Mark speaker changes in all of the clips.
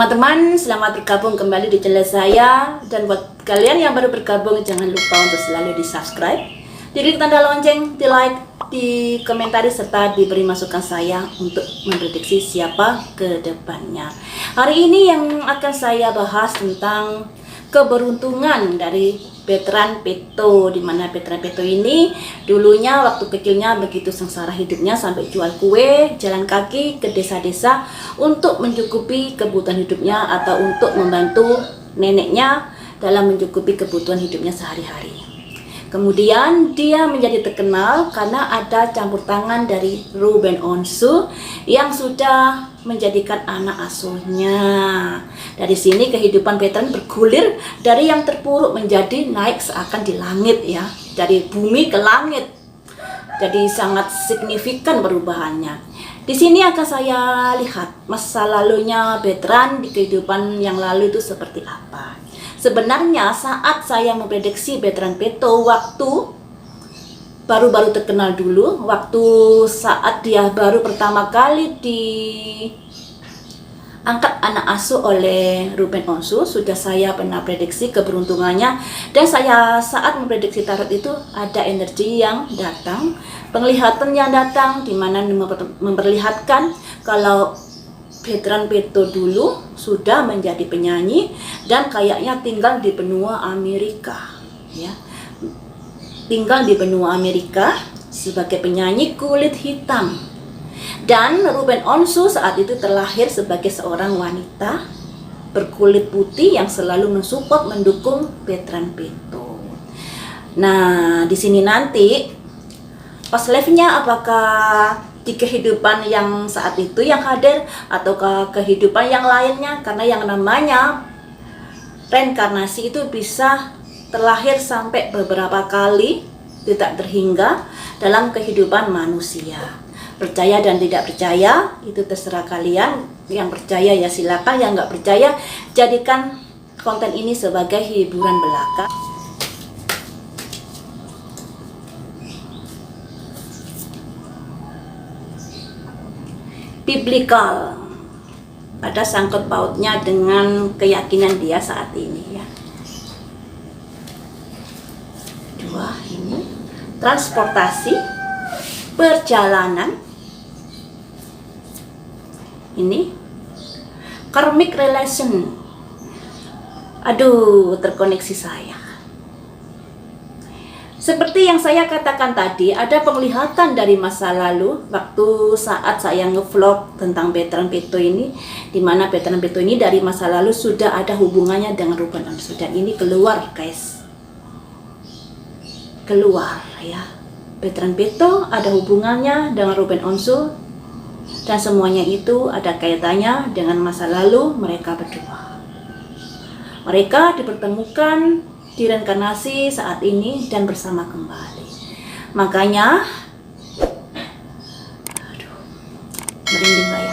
Speaker 1: Teman-teman, selamat bergabung kembali di channel saya. Dan buat kalian yang baru bergabung, jangan lupa untuk selalu di subscribe, diklik tanda lonceng, di like, di komentari, serta diberi masukan saya untuk memprediksi siapa ke depannya. Hari ini yang akan saya bahas tentang keberuntungan dari Veteran Peto, di mana Veteran Peto ini dulunya waktu kecilnya begitu sengsara hidupnya sampai jual kue, jalan kaki ke desa-desa untuk mencukupi kebutuhan hidupnya atau untuk membantu neneknya dalam mencukupi kebutuhan hidupnya sehari-hari. Kemudian dia menjadi terkenal karena ada campur tangan dari Ruben Onsu yang sudah menjadikan anak asuhnya. Dari sini kehidupan veteran bergulir dari yang terpuruk menjadi naik seakan di langit ya, dari bumi ke langit. Jadi sangat signifikan perubahannya. Di sini akan saya lihat masa lalunya veteran di kehidupan yang lalu itu seperti apa. Sebenarnya saat saya memprediksi Veteran Peto waktu baru-baru terkenal dulu, waktu saat dia baru pertama kali diangkat anak asuh oleh Ruben Onsu, sudah saya pernah prediksi keberuntungannya. Dan saya saat memprediksi tarot itu ada energi yang datang, penglihatan yang datang, di mana memperlihatkan kalau Veteran Peto dulu sudah menjadi penyanyi dan kayaknya tinggal di benua Amerika ya. Tinggal di benua Amerika sebagai penyanyi kulit hitam. Dan Ruben Onsu saat itu terlahir sebagai seorang wanita berkulit putih yang selalu mensupport, mendukung Veteran Peto. Nah, di sini nanti pas live-nya apakah di kehidupan yang saat itu yang hadir atau ke kehidupan yang lainnya, karena yang namanya reinkarnasi itu bisa terlahir sampai beberapa kali tidak terhingga dalam kehidupan manusia. Percaya dan tidak percaya itu terserah kalian. Yang percaya ya silakan, yang nggak percaya jadikan konten ini sebagai hiburan belaka. Biblikal, ada sangkut pautnya dengan keyakinan dia saat ini ya. Dua ini transportasi, perjalanan, ini karmic relation. Aduh, terkoneksi saya. Seperti yang saya katakan tadi, ada penglihatan dari masa lalu waktu saat saya ngevlog tentang Veteran Peto ini, di mana Veteran Peto ini dari masa lalu sudah ada hubungannya dengan Ruben Onsu, dan ini keluar guys, keluar ya. Veteran Peto ada hubungannya dengan Ruben Onsu dan semuanya itu ada kaitannya dengan masa lalu mereka berdua. Mereka dipertemukan di reinkarnasi saat ini dan bersama kembali. Makanya merinding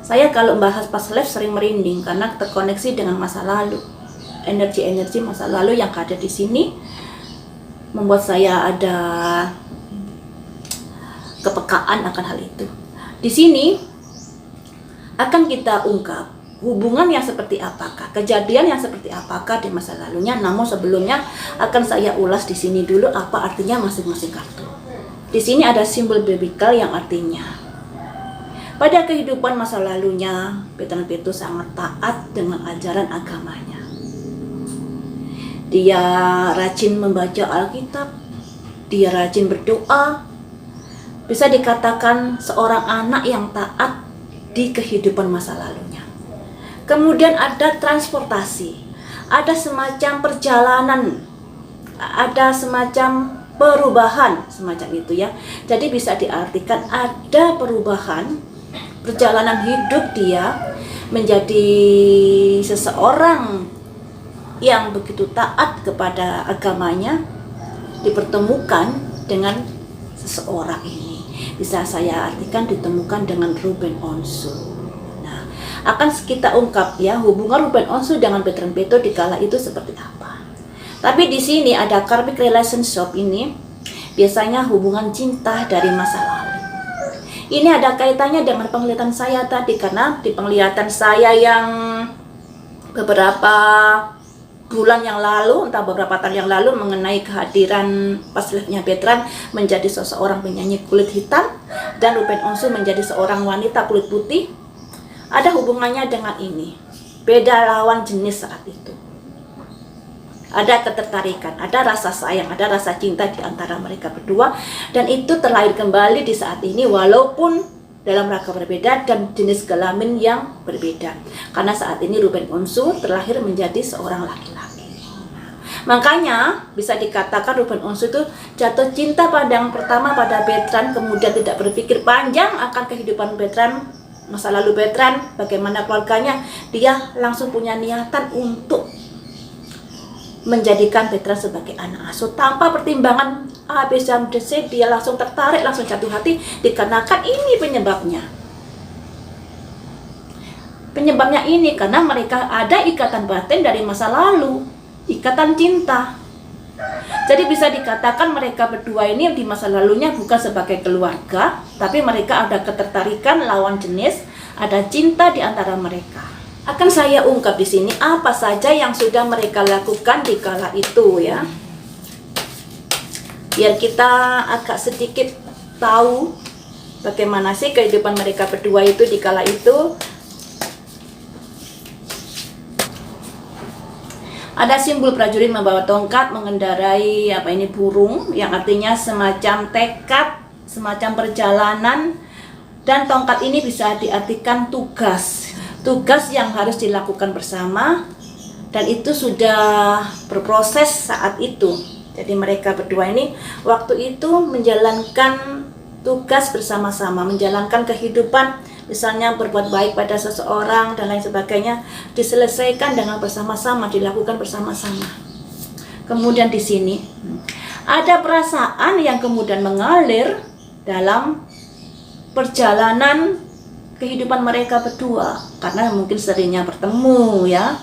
Speaker 1: saya kalau bahas pas live sering merinding karena terkoneksi dengan masa lalu. Energi-energi masa lalu yang ada di sini membuat saya ada kepekaan akan hal itu. Di sini akan kita ungkap hubungan yang seperti apakah, kejadian yang seperti apakah di masa lalunya. Namun sebelumnya akan saya ulas di sini dulu apa artinya masing-masing kartu. Di sini ada simbol biblikal yang artinya pada kehidupan masa lalunya Veteran Peto sangat taat dengan ajaran agamanya. Dia rajin membaca Alkitab, dia rajin berdoa. Bisa dikatakan seorang anak yang taat di kehidupan masa lalunya. Kemudian ada transportasi, ada semacam perjalanan, ada semacam perubahan semacam itu ya. Jadi bisa diartikan ada perubahan perjalanan hidup dia menjadi seseorang yang begitu taat kepada agamanya, dipertemukan dengan seseorang ini. Bisa saya artikan ditemukan dengan Ruben Onsu. Akan kita ungkap ya hubungan Ruben Onsu dengan Veteran Peto di kala itu seperti apa. Tapi di sini ada karmic relationship ini biasanya hubungan cinta dari masa lalu. Ini ada kaitannya dengan penglihatan saya tadi, karena di penglihatan saya yang beberapa bulan yang lalu, entah beberapa tahun yang lalu, mengenai kehadiran pas live-nya Bertrand menjadi seseorang penyanyi kulit hitam dan Ruben Onsu menjadi seorang wanita kulit putih, ada hubungannya dengan ini. Beda lawan jenis saat itu. Ada ketertarikan, ada rasa sayang, ada rasa cinta di antara mereka berdua, dan itu terlahir kembali di saat ini walaupun dalam rangka berbeda dan jenis kelamin yang berbeda. Karena saat ini Ruben Onsu terlahir menjadi seorang laki-laki. Makanya bisa dikatakan Ruben Onsu itu jatuh cinta pada yang pertama pada Bertrand, kemudian tidak berpikir panjang akan kehidupan Bertrand, masa lalu Bertrand, bagaimana keluarganya. Dia langsung punya niatan untuk menjadikan Bertrand sebagai anak asuh tanpa pertimbangan A, B, C. Dia langsung tertarik, langsung jatuh hati, dikarenakan ini penyebabnya. Penyebabnya ini karena mereka ada ikatan batin dari masa lalu, ikatan cinta. Jadi bisa dikatakan mereka berdua ini di masa lalunya bukan sebagai keluarga, tapi mereka ada ketertarikan lawan jenis, ada cinta di antara mereka. Akan saya ungkap di sini apa saja yang sudah mereka lakukan di kala itu ya. Biar kita agak sedikit tahu bagaimana sih kehidupan mereka berdua itu di kala itu. Ada simbol prajurit membawa tongkat mengendarai burung, yang artinya semacam tekad, semacam perjalanan, dan tongkat ini bisa diartikan tugas yang harus dilakukan bersama, dan itu sudah berproses saat itu. Jadi mereka berdua ini waktu itu menjalankan tugas bersama-sama, menjalankan kehidupan, misalnya berbuat baik pada seseorang dan lain sebagainya, diselesaikan dengan bersama-sama, dilakukan bersama-sama. Kemudian di sini ada perasaan yang kemudian mengalir dalam perjalanan kehidupan mereka berdua, karena mungkin seringnya bertemu ya.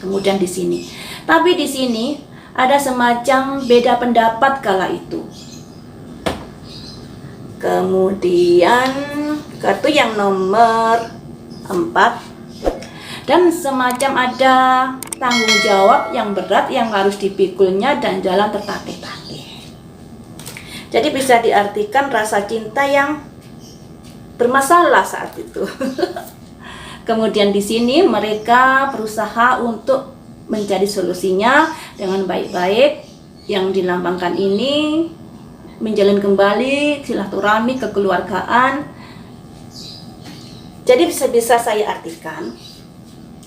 Speaker 1: Kemudian di sini. Tapi di sini ada semacam beda pendapat kala itu. Kemudian kartu yang nomor 4, dan semacam ada tanggung jawab yang berat yang harus dipikulnya dan jalan tertatih-tatih. Jadi bisa diartikan rasa cinta yang bermasalah saat itu. Kemudian di sini mereka berusaha untuk mencari solusinya dengan baik-baik. Yang dilambangkan ini menjalin kembali silaturahmi kekeluargaan. Jadi bisa saya artikan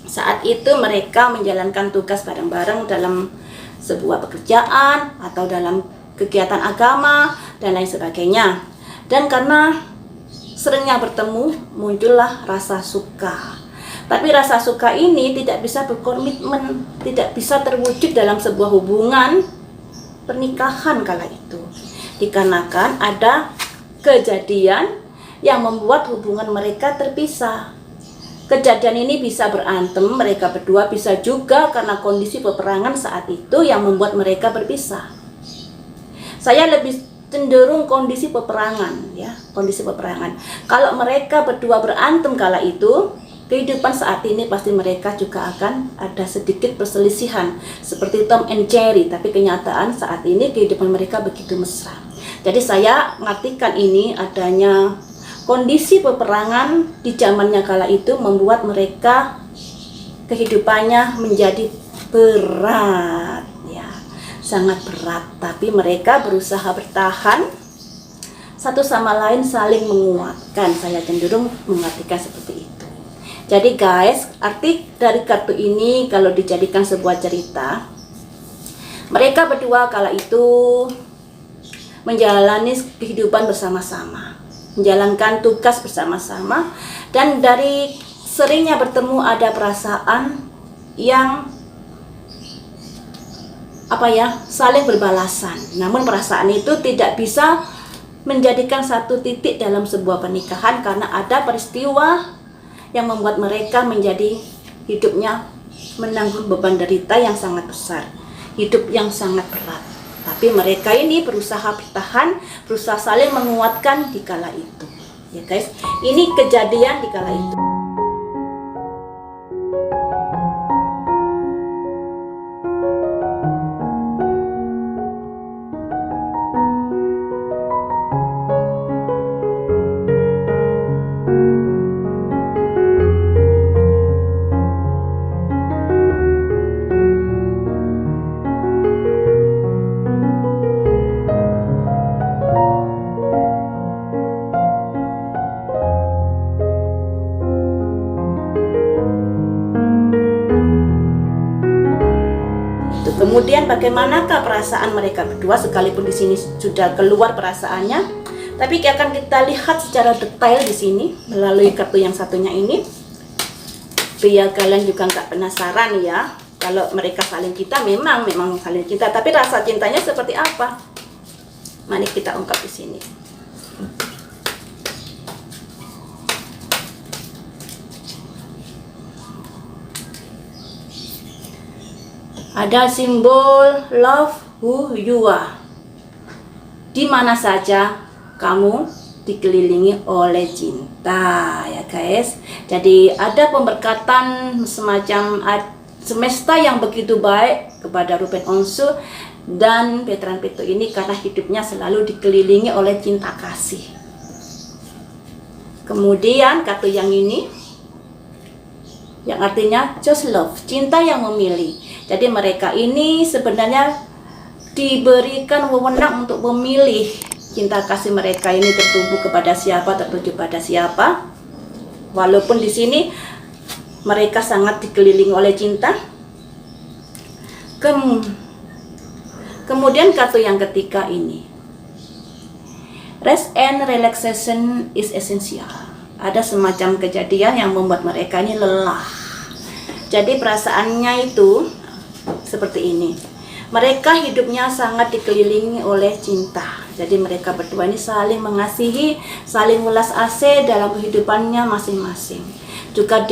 Speaker 1: saat itu mereka menjalankan tugas bareng-bareng dalam sebuah pekerjaan atau dalam kegiatan agama dan lain sebagainya. Dan karena seringnya bertemu, muncullah rasa suka. Tapi rasa suka ini tidak bisa berkomitmen, tidak bisa terwujud dalam sebuah hubungan pernikahan kala itu. Dikarenakan ada kejadian yang membuat hubungan mereka terpisah. Kejadian ini bisa berantem mereka berdua, bisa juga karena kondisi peperangan saat itu yang membuat mereka berpisah. Saya lebih cenderung kondisi peperangan ya, kondisi peperangan. Kalau mereka berdua berantem kala itu, kehidupan saat ini pasti mereka juga akan ada sedikit perselisihan seperti Tom and Jerry, tapi kenyataan saat ini kehidupan mereka begitu mesra. Jadi saya mengartikan ini adanya kondisi peperangan di zamannya kala itu membuat mereka kehidupannya menjadi berat. Sangat berat, tapi mereka berusaha bertahan, satu sama lain saling menguatkan. Saya cenderung mengartikan seperti itu. Jadi guys, arti dari kartu ini kalau dijadikan sebuah cerita, mereka berdua kala itu menjalani kehidupan bersama-sama, menjalankan tugas bersama-sama, dan dari seringnya bertemu ada perasaan yang saling berbalasan. Namun perasaan itu tidak bisa menjadikan satu titik dalam sebuah pernikahan karena ada peristiwa yang membuat mereka menjadi hidupnya menanggung beban derita yang sangat besar, hidup yang sangat berat. Tapi mereka ini berusaha bertahan, berusaha saling menguatkan di kala itu. Ya guys, ini kejadian di kala itu. Kemudian bagaimanakah perasaan mereka berdua, sekalipun di sini sudah keluar perasaannya, tapi akan kita lihat secara detail di sini melalui kartu yang satunya ini, biar kalian juga nggak penasaran ya. Kalau mereka saling cinta, memang saling cinta, tapi rasa cintanya seperti apa? Mari kita ungkap di sini. Ada simbol love who you are. Di mana saja kamu dikelilingi oleh cinta, ya guys. Jadi ada pemberkatan semacam semesta yang begitu baik kepada Ruben Onsu dan veteran Peto ini, karena hidupnya selalu dikelilingi oleh cinta kasih. Kemudian kartu yang ini, yang artinya just love, cinta yang memilih. Jadi mereka ini sebenarnya diberikan wewenang untuk memilih cinta kasih mereka ini tertumpu kepada siapa, tertuju pada siapa. Walaupun di sini mereka sangat dikelilingi oleh cinta. Kemudian kartu yang ketiga ini, rest and relaxation is essential. Ada semacam kejadian yang membuat mereka ini lelah. Jadi perasaannya itu seperti ini. Mereka hidupnya sangat dikelilingi oleh cinta. Jadi mereka berdua ini saling mengasihi, saling ulas asih dalam kehidupannya masing-masing. Juga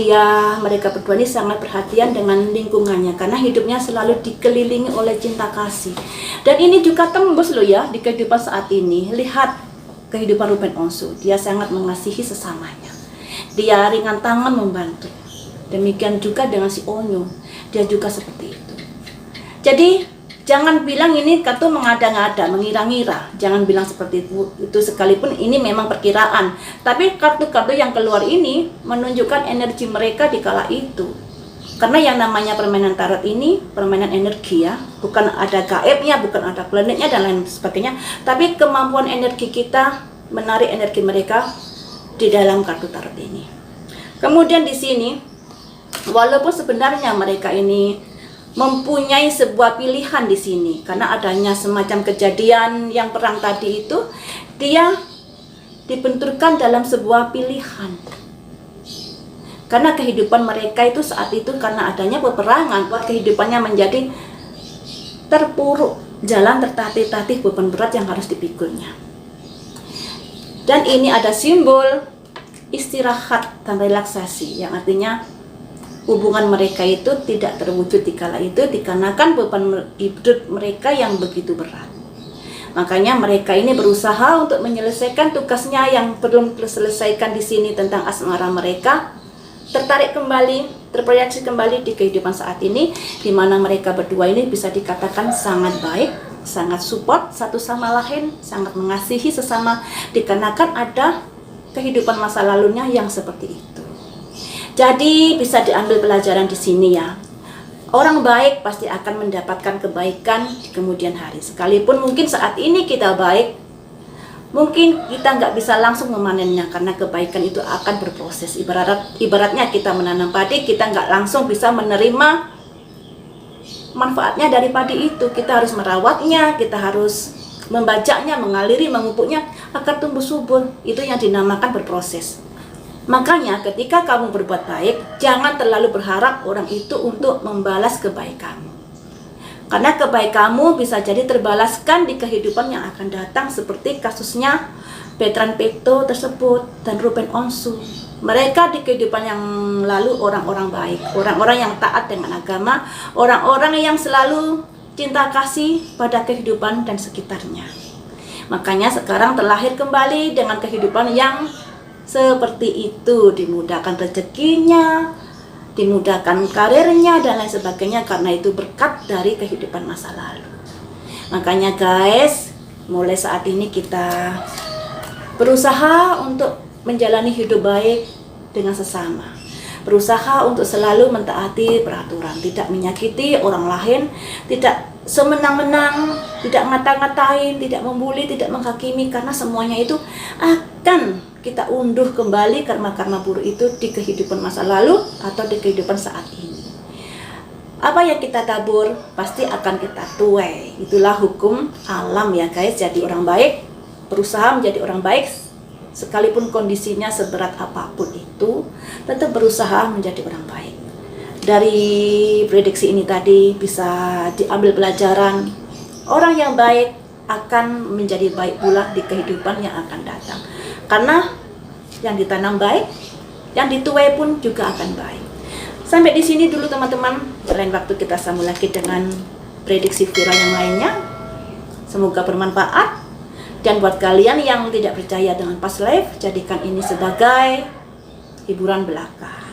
Speaker 1: mereka berdua ini sangat perhatian dengan lingkungannya, karena hidupnya selalu dikelilingi oleh cinta kasih. Dan ini juga tembus loh ya di kehidupan saat ini. Lihat kehidupan Ruben Onsu, dia sangat mengasihi sesamanya. Dia ringan tangan membantu. Demikian juga dengan si Onyo, dia juga seperti itu. Jadi jangan bilang ini kartu mengada-ngada, mengira-ngira. Jangan bilang seperti itu, sekalipun ini memang perkiraan. Tapi kartu-kartu yang keluar ini menunjukkan energi mereka di kala itu. Karena yang namanya permainan tarot ini permainan energi ya, bukan ada gaibnya, bukan ada planetnya dan lain sebagainya. Tapi kemampuan energi kita menarik energi mereka di dalam kartu tarot ini. Kemudian di sini, walaupun sebenarnya mereka ini mempunyai sebuah pilihan di sini, karena adanya semacam kejadian yang perang tadi itu, dia dibenturkan dalam sebuah pilihan. Karena kehidupan mereka itu saat itu, karena adanya peperangan, buat kehidupannya menjadi terpuruk, jalan tertatih-tatih, beban berat yang harus dipikulnya. Dan ini ada simbol istirahat dan relaksasi, yang artinya hubungan mereka itu tidak terwujud di kala itu dikarenakan beban hidup mereka yang begitu berat. Makanya mereka ini berusaha untuk menyelesaikan tugasnya yang belum terselesaikan di sini tentang asmara mereka, tertarik kembali, terproyeksi kembali di kehidupan saat ini, di mana mereka berdua ini bisa dikatakan sangat baik, sangat support satu sama lain, sangat mengasihi sesama, dikarenakan ada kehidupan masa lalunya yang seperti itu. Jadi bisa diambil pelajaran di sini ya. Orang baik pasti akan mendapatkan kebaikan di kemudian hari. Sekalipun mungkin saat ini kita baik, mungkin kita nggak bisa langsung memanennya, karena kebaikan itu akan berproses. Ibaratnya kita menanam padi, kita nggak langsung bisa menerima manfaatnya dari padi itu. Kita harus merawatnya, kita harus membajaknya, mengaliri, memupuknya agar tumbuh subur. Itu yang dinamakan berproses. Makanya ketika kamu berbuat baik, jangan terlalu berharap orang itu untuk membalas kebaikanmu. Karena kebaikanmu bisa jadi terbalaskan di kehidupan yang akan datang, seperti kasusnya veteran Peto tersebut dan Ruben Onsu. Mereka di kehidupan yang lalu orang-orang baik, orang-orang yang taat dengan agama, orang-orang yang selalu cinta kasih pada kehidupan dan sekitarnya. Makanya sekarang terlahir kembali dengan kehidupan yang seperti itu, dimudahkan rezekinya, dimudahkan karirnya dan lain sebagainya, karena itu berkat dari kehidupan masa lalu. Makanya guys, mulai saat ini kita berusaha untuk menjalani hidup baik dengan sesama, berusaha untuk selalu mentaati peraturan, tidak menyakiti orang lain, tidak semenang-menang, tidak ngata-ngatain, tidak membuli, tidak menghakimi, karena semuanya itu akan kita unduh kembali karma-karma buruk itu di kehidupan masa lalu atau di kehidupan saat ini. Apa yang kita tabur pasti akan kita tuai. Itulah hukum alam ya guys. Jadi orang baik berusaha menjadi orang baik, sekalipun kondisinya seberat apapun itu, tetap berusaha menjadi orang baik. Dari prediksi ini tadi bisa diambil pelajaran, orang yang baik akan menjadi baik pula di kehidupan yang akan datang. Karena yang ditanam baik, yang dituai pun juga akan baik. Sampai di sini dulu teman-teman. Lain waktu kita sambung lagi dengan prediksi viral yang lainnya. Semoga bermanfaat. Dan buat kalian yang tidak percaya dengan past life, jadikan ini sebagai hiburan belaka.